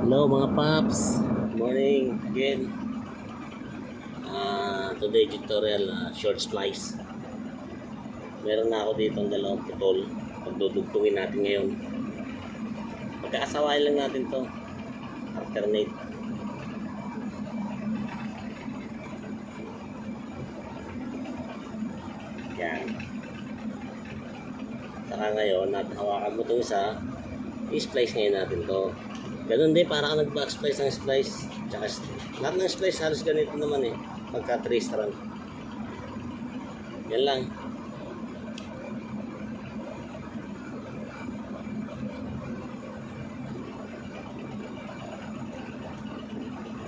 Hello mga paps, good morning again. Today tutorial short splice. Meron na ako dito ang dalawang putol. Pagdudugtungin natin ngayon. Pagkakasaway lang natin to. Alternate. Yan. Saka ngayon, hawakan mo itong isa. I-splice ngayon natin to. Ganun din, para ka nag-backsplice ng splice. Tsaka, lahat ng splice halos ganito naman eh. Pagka 3 strand. Yan lang.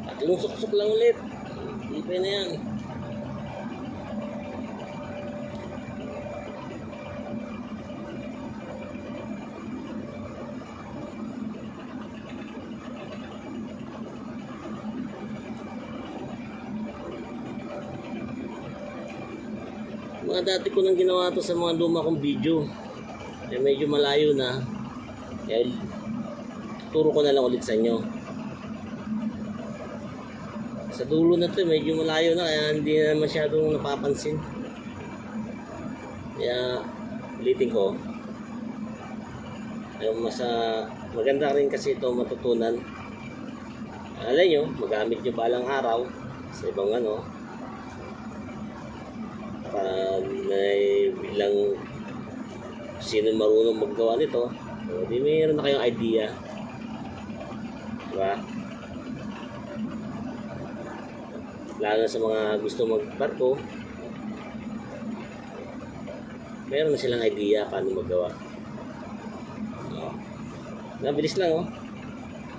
Tatlong suksok lang ulit. Ipay na yan. Mga dati ko nang ginawa to sa mga luma kong video. Eh, medyo malayo na. Kaya turo ko na lang ulit sa inyo. Sa dulo na to medyo malayo na, kaya hindi na masyadong napapansin. Kaya ulitin ko. Yung maganda rin kasi ito matutunan. Alam nyo, magamit nyo balang araw sa ibang pag may bilang sino marunong maggawa nito, so, di mayroon na kayong idea, diba? Lalo sa mga gusto magbarko, meron na silang idea paano maggawa. Nabilis lang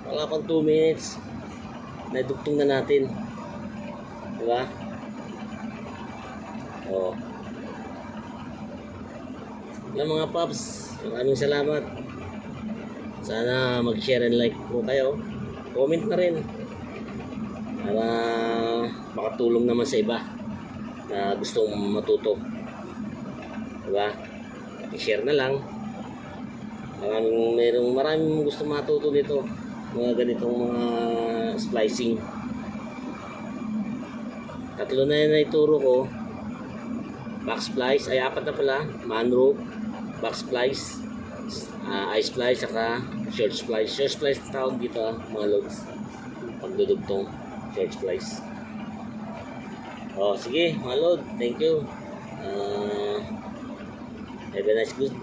wala pang 2 minutes nadugtong na natin, diba? Na mga paps, maraming salamat. Sana mag-share and like po kayo. Comment na rin para makatulong naman sa iba na gustong matuto, diba? I-share na lang. Maraming gustong matuto nito, mga ganitong mga splicing. Tatlo na yun na ituro ko. Back splice, ay 4 na pala. Man rope, back splice, eye splice, saka short splice. Short splice tawag dito mga logs. Pagdudugtong short splice. Sige mga log, thank you. Have a nice good